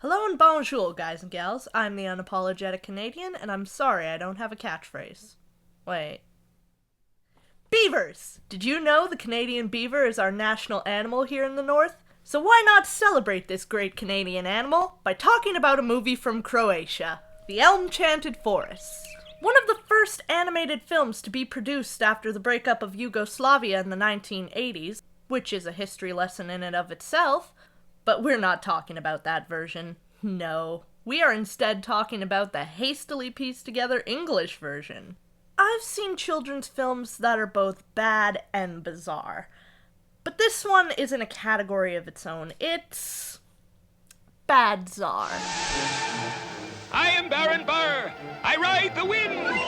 Hello and bonjour, guys and gals. I'm the Unapologetic Canadian, and I'm sorry I don't have a catchphrase. Wait. Beavers! Did you know the Canadian beaver is our national animal here in the North? So why not celebrate this great Canadian animal by talking about a movie from Croatia, The Elmchanted Forest. One of the first animated films to be produced after the breakup of Yugoslavia in the 1980s, which is a history lesson in and of itself. But we're not talking about that version. No. We are instead talking about the hastily pieced together English version. I've seen children's films that are both bad and bizarre. But this one is in a category of its own. It's bad-czar. I am Baron Burr. I ride the wind.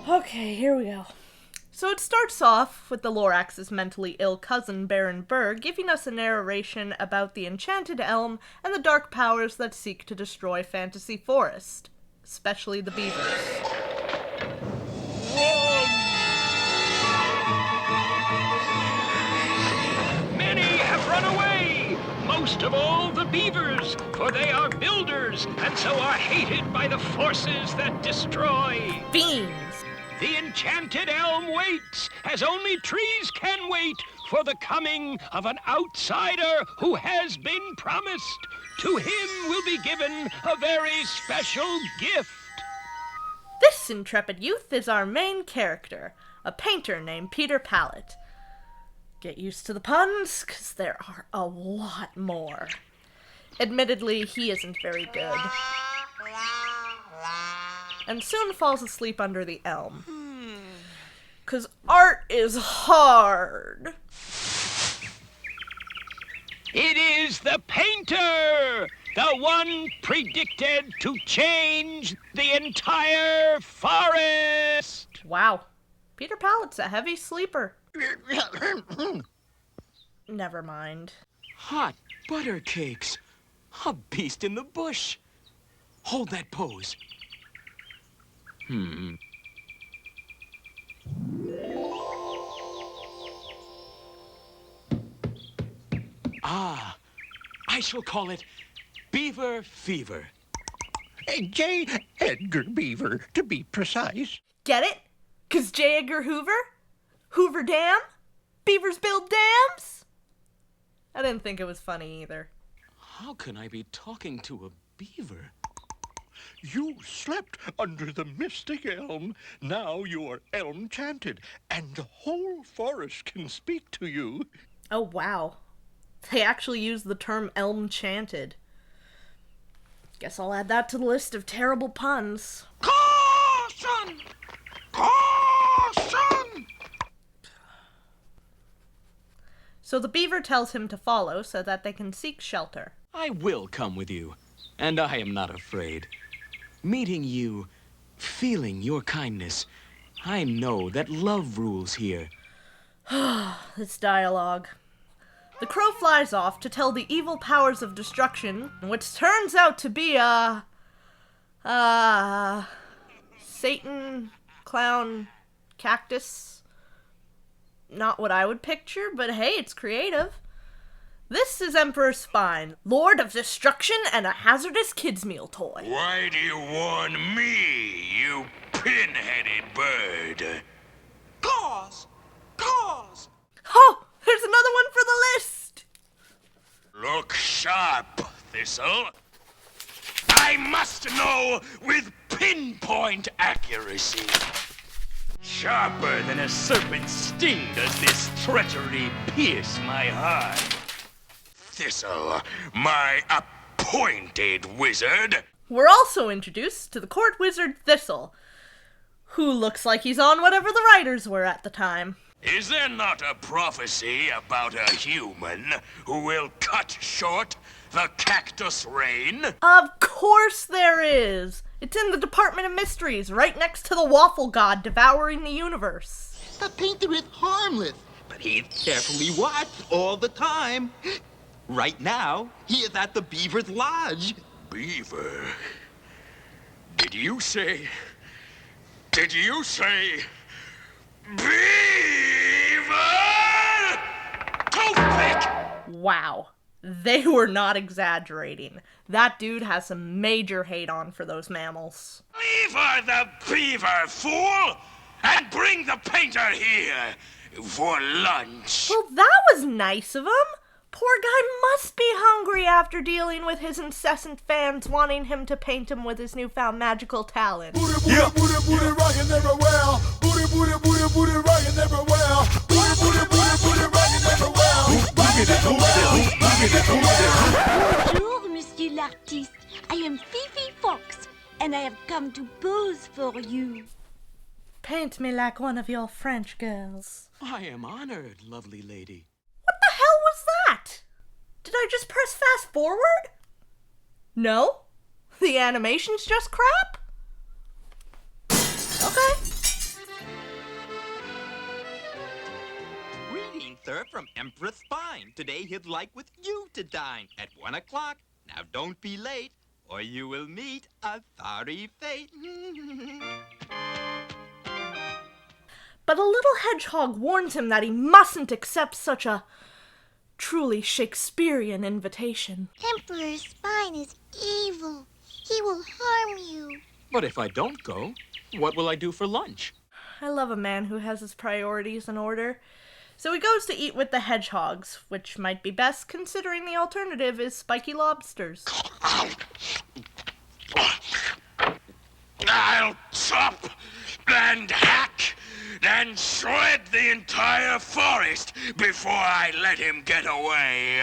Okay, here we go. So it starts off with the Lorax's mentally ill cousin, Baron Burr, giving us a narration about the enchanted elm and the dark powers that seek to destroy Fantasy Forest, especially the beavers. Many have run away, most of all the beavers, for they are builders and so are hated by the forces that destroy. Beans! The enchanted elm waits, as only trees can wait, for the coming of an outsider who has been promised. To him will be given a very special gift. This intrepid youth is our main character, a painter named Peter Pallet. Get used to the puns, 'cause there are a lot more. Admittedly, he isn't very good. And soon falls asleep under the elm. 'Cause art is hard. It is the painter, the one predicted to change the entire forest. Wow. Peter Pallet's a heavy sleeper. Never mind. Hot butter cakes. A beast in the bush. Hold that pose. I shall call it Beaver Fever. J. Edgar Beaver, to be precise. Get it? 'Cause J. Edgar Hoover? Hoover Dam? Beavers build dams? I didn't think it was funny either. How can I be talking to a beaver? You slept under the mystic elm. Now you are Elmchanted, and the whole forest can speak to you. Oh, wow. They actually use the term Elmchanted. Guess I'll add that to the list of terrible puns. Caution! Caution! So the beaver tells him to follow so that they can seek shelter. I will come with you, and I am not afraid. Meeting you, feeling your kindness, I know that love rules here. This dialogue. The crow flies off to tell the evil powers of destruction, which turns out to be Satan, clown, cactus. Not what I would picture, but hey, it's creative. This is Emperor Spine, Lord of Destruction and a hazardous kids' meal toy. Why do you warn me, you pin-headed bird? Cause! Oh, there's another one for the list! Look sharp, Thistle. I must know with pinpoint accuracy. Sharper than a serpent's sting does this treachery pierce my heart. Thistle, my appointed wizard. We're also introduced to the court wizard Thistle, who looks like he's on whatever the writers were at the time. Is there not a prophecy about a human who will cut short the cactus reign? Of course there is! It's in the Department of Mysteries, right next to the waffle god devouring the universe. The painter is harmless, but he's carefully watched all the time. Right now, he is at the Beaver's Lodge. Beaver? Did you say Beaver? Toothpick! Wow. They were not exaggerating. That dude has some major hate on for those mammals. Leave the beaver, fool! And bring the painter here for lunch. Well, that was nice of him. Poor guy must be hungry after dealing with his incessant fans wanting him to paint him with his newfound magical talent. Booty, booty, booty, booty, rockin' everywhere. Booty, booty, booty, booty, rockin' everywhere. Booty, booty, booty, booty, rockin' everywhere. Bonjour, Monsieur l'artiste. I am Fifi Fox, and I have come to pose for you. Paint me like one of your French girls. I am honored, lovely lady. What the hell was that? Did I just press fast forward? No? The animation's just crap? Okay. Greetings, sir, from Empress Spine. Today he'd like with you to dine at 1 o'clock. Now don't be late, or you will meet a sorry fate. But a little hedgehog warns him that he mustn't accept such a truly Shakespearean invitation. Emperor's spine is evil. He will harm you. But if I don't go, what will I do for lunch? I love a man who has his priorities in order. So he goes to eat with the hedgehogs, which might be best considering the alternative is spiky lobsters. I'll chop and hack and shred the entire forest before I let him get away.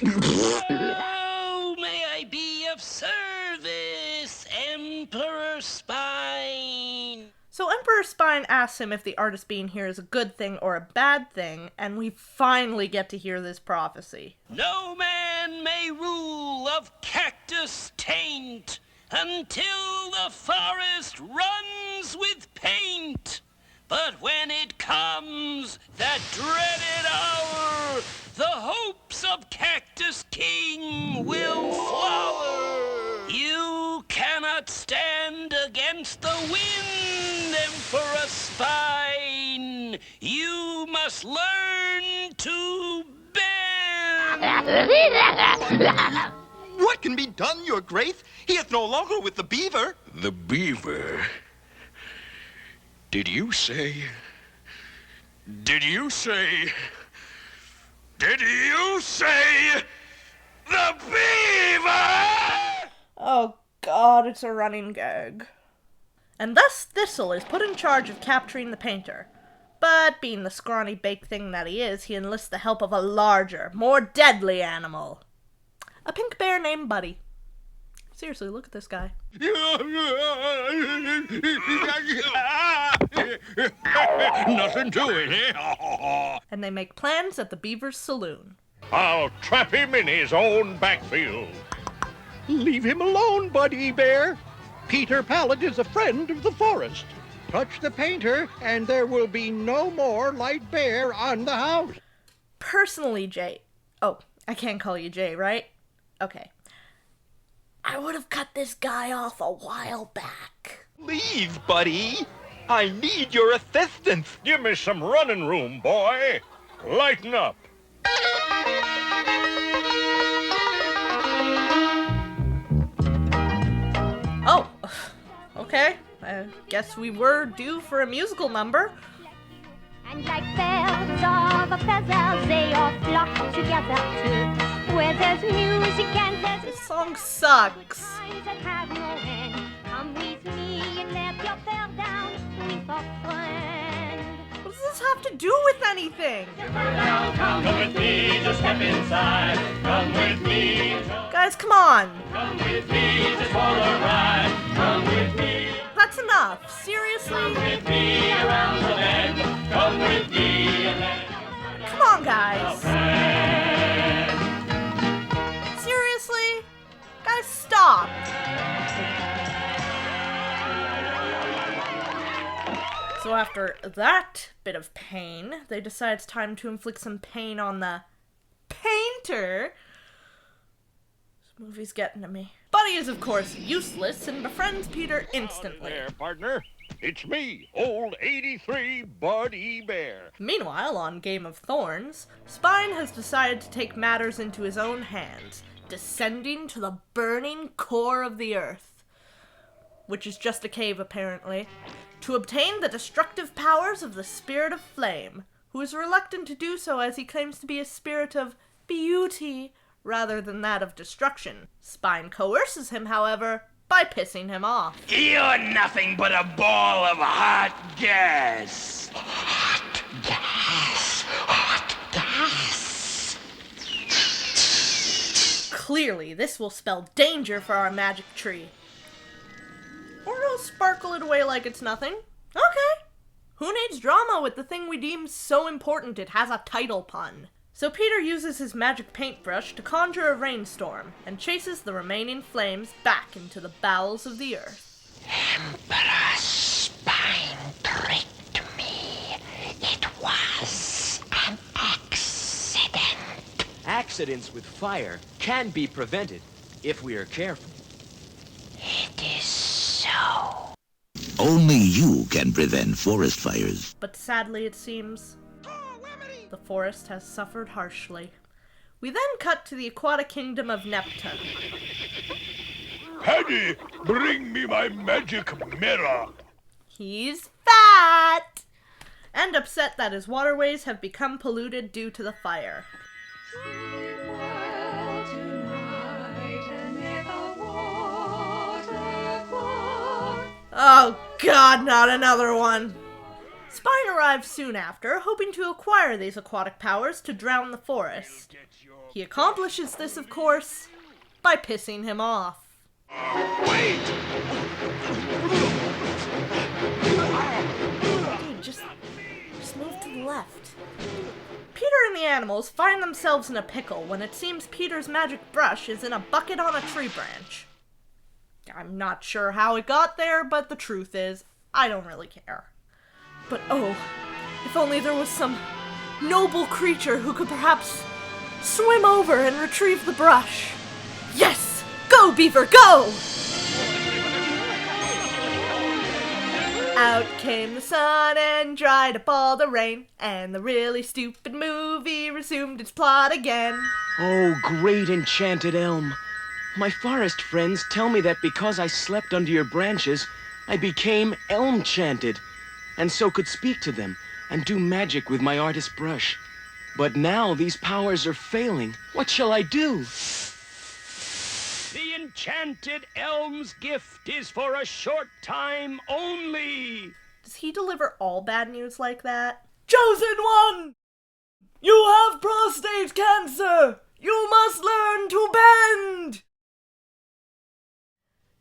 Oh, may I be of service, Emperor Spine? So Emperor Spine asks him if the artist being here is a good thing or a bad thing, and we finally get to hear this prophecy. No man may rule of Cactus Taint until the forest runs with paint. But when it comes, that dreaded hour, the hopes of Cactus King will flower. You cannot stand against the wind, Emperor Spine. You must learn to bend. What can be done, Your Grace? He is no longer with the beaver. The beaver? Did you say... Did you say the beaver? Oh god, it's a running gag. And thus Thistle is put in charge of capturing the painter. But being the scrawny baked thing that he is, he enlists the help of a larger, more deadly animal. A pink bear named Buddy. Seriously, look at this guy. Nothing to it, eh? And they make plans at the Beavers' saloon. I'll trap him in his own backfield. Leave him alone, Buddy Bear. Peter Pallet is a friend of the forest. Touch the painter, and there will be no more light bear on the house. Personally, Jay... Oh, I can't call you Jay, right? Okay. I would have cut this guy off a while back. Please, buddy. I need your assistance. Give me some running room, boy. Lighten up. Oh, okay. I guess we were due for a musical number. And like birds of a feather, they all flock together to where there's music and there's This song sucks. signs that have no end. Come with me and let your hair down with a friend. What does this have to do with anything? Come with me, just step inside. Come with me, Guys, come on. come with me, just for a ride. Come with me, That's enough. Seriously? with me around the bend. Come with me and let Come on, guys. Seriously? Guys, stop. So after that bit of pain, they decide it's time to inflict some pain on the painter. This movie's getting to me. Buddy is, of course, useless and befriends Peter instantly. There, partner. It's me, old 83 Buddy Bear. Meanwhile, on Game of Thorns, Spine has decided to take matters into his own hands, descending to the burning core of the earth, which is just a cave apparently, to obtain the destructive powers of the Spirit of Flame, who is reluctant to do so as he claims to be a spirit of beauty rather than that of destruction. Spine coerces him, however, by pissing him off. You're nothing but a ball of hot gas. Hot gas. Hot gas. Clearly, this will spell danger for our magic tree. Or it'll sparkle it away like it's nothing. Okay. Who needs drama with the thing we deem so important it has a title pun? So Peter uses his magic paintbrush to conjure a rainstorm, and chases the remaining flames back into the bowels of the earth. Emperor Spine tricked me. It was an accident. Accidents with fire can be prevented if we are careful. It is so. Only you can prevent forest fires. But sadly, it seems, the forest has suffered harshly. We then cut to the aquatic kingdom of Neptune. Paddy, bring me my magic mirror. He's fat! And upset that his waterways have become polluted due to the fire. Oh god, not another one! Spine arrives soon after, hoping to acquire these aquatic powers to drown the forest. He accomplishes this, of course, by pissing him off. Wait! Dude, just move to the left. Peter and the animals find themselves in a pickle when it seems Peter's magic brush is in a bucket on a tree branch. I'm not sure how it got there, but the truth is, I don't really care. But oh, if only there was some noble creature who could perhaps swim over and retrieve the brush. Yes! Go, Beaver, go! Out came the sun and dried up all the rain, and the really stupid movie resumed its plot again. Oh, great enchanted elm. My forest friends tell me that because I slept under your branches, I became Elmchanted, and so could speak to them and do magic with my artist brush. But now these powers are failing. What shall I do? The enchanted elm's gift is for a short time only. Does he deliver all bad news like that? Chosen one! You have prostate cancer! You must learn to bend!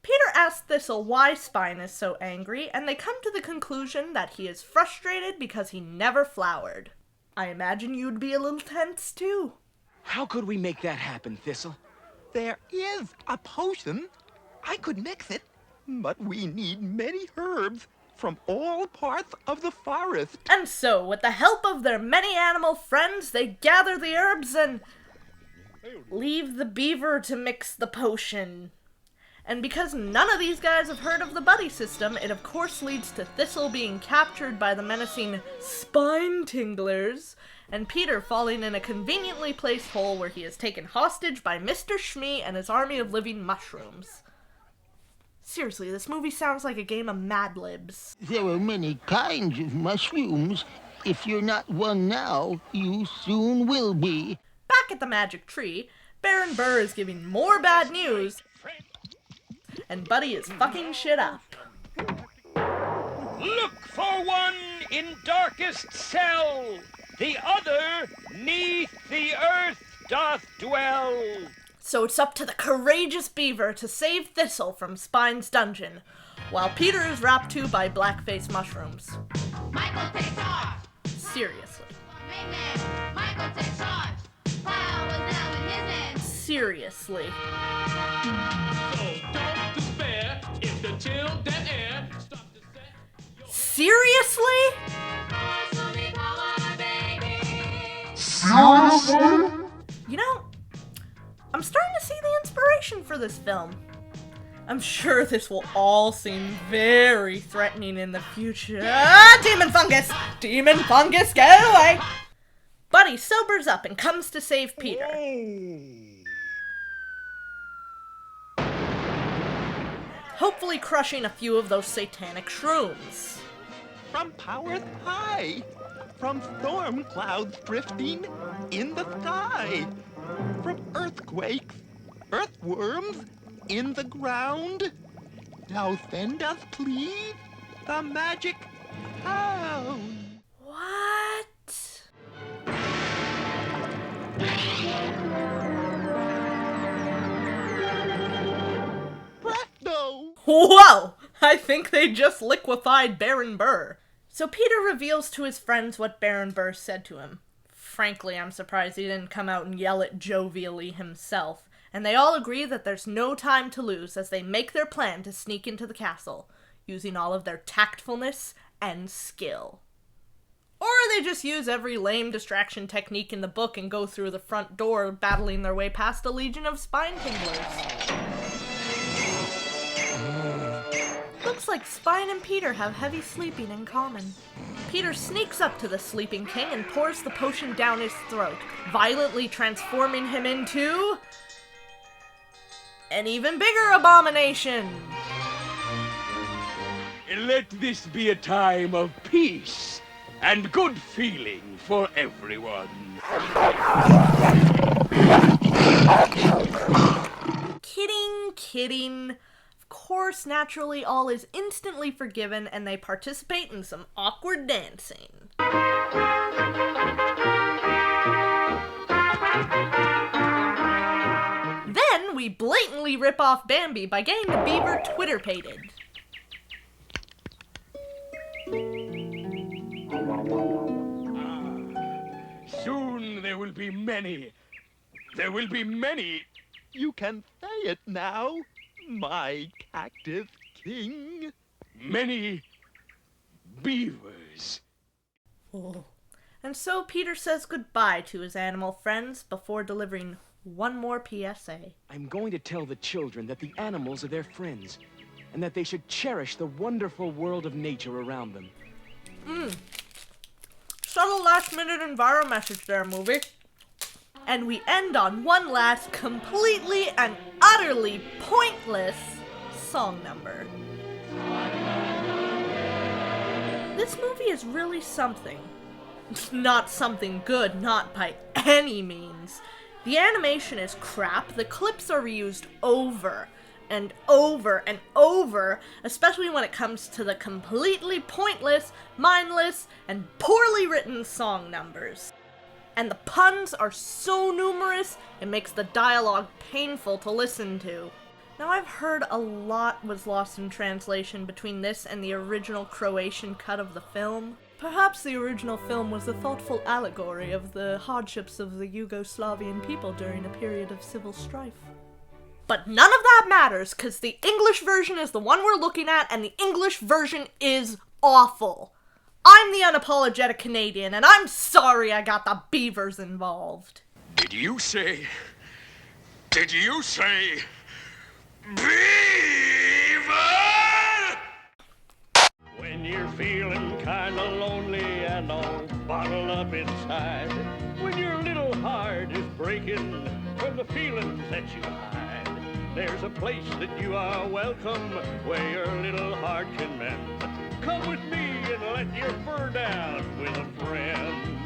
Peter asks Thistle why Spine is so angry, and they come to the conclusion that he is frustrated because he never flowered. I imagine you'd be a little tense, too. How could we make that happen, Thistle? There is a potion. I could mix it, but we need many herbs from all parts of the forest. And so, with the help of their many animal friends, they gather the herbs and leave the beaver to mix the potion. And because none of these guys have heard of the buddy system, it of course leads to Thistle being captured by the menacing Spine Tinglers, and Peter falling in a conveniently placed hole where he is taken hostage by Mr. Shmee and his army of living mushrooms. Seriously, this movie sounds like a game of Mad Libs. There are many kinds of mushrooms. If you're not one now, you soon will be. Back at the magic tree, Baron Burr is giving more bad news, and Buddy is fucking shit up. Look for one in darkest cell, the other 'neath the earth doth dwell. So it's up to the courageous beaver to save Thistle from Spine's dungeon, while Peter is rapped to by blackface mushrooms. Michael, take charge! Seriously. Amen. Michael, take charge! Power was now in his hands. Seriously. So don't despair if the chill dead air starts to set. Seriously? You know, I'm starting to see the inspiration for this film. I'm sure this will all seem very threatening in the future. Demon fungus! Demon fungus, go away! Buddy sobers up and comes to save Peter. Hopefully crushing a few of those satanic shrooms. From powers high, from storm clouds drifting in the sky, from earthquakes, earthworms in the ground, now send us please the magic sound. What? Presto! Whoa! I think they just liquefied Baron Burr. So Peter reveals to his friends what Baron Burr said to him. Frankly, I'm surprised he didn't come out and yell it jovially himself. And they all agree that there's no time to lose as they make their plan to sneak into the castle, using all of their tactfulness and skill. Or they just use every lame distraction technique in the book and go through the front door, battling their way past a legion of spine tinglers. Looks like Spine and Peter have heavy sleeping in common. Peter sneaks up to the sleeping king and pours the potion down his throat, violently transforming him into an even bigger abomination. Let this be a time of peace and good feeling for everyone. Kidding, kidding. Of course, naturally, all is instantly forgiven and they participate in some awkward dancing. Then we blatantly rip off Bambi by getting the beaver Twitter-pated. Soon there will be many. There will be many. You can say it now, my Cactus King. Many beavers. Oh. And so Peter says goodbye to his animal friends before delivering one more PSA. I'm going to tell the children that the animals are their friends, and that they should cherish the wonderful world of nature around them. Subtle last-minute enviro message there, movie. And we end on one last completely and utterly pointless song number. This movie is really something. Not something good, not by any means. The animation is crap, the clips are reused over and over and over, especially when it comes to the completely pointless, mindless, and poorly written song numbers. And the puns are so numerous, it makes the dialogue painful to listen to. Now, I've heard a lot was lost in translation between this and the original Croatian cut of the film. Perhaps the original film was a thoughtful allegory of the hardships of the Yugoslavian people during a period of civil strife. But none of that matters, because the English version is the one we're looking at, and the English version is awful. I'm the unapologetic Canadian, and I'm sorry I got the Beavers involved. Did you say Beaver? When you're feeling kinda lonely and all bottled up inside, when your little heart is breaking from the feelings that you hide, there's a place that you are welcome where your little heart can mend. Come with me and let your fur down with a friend.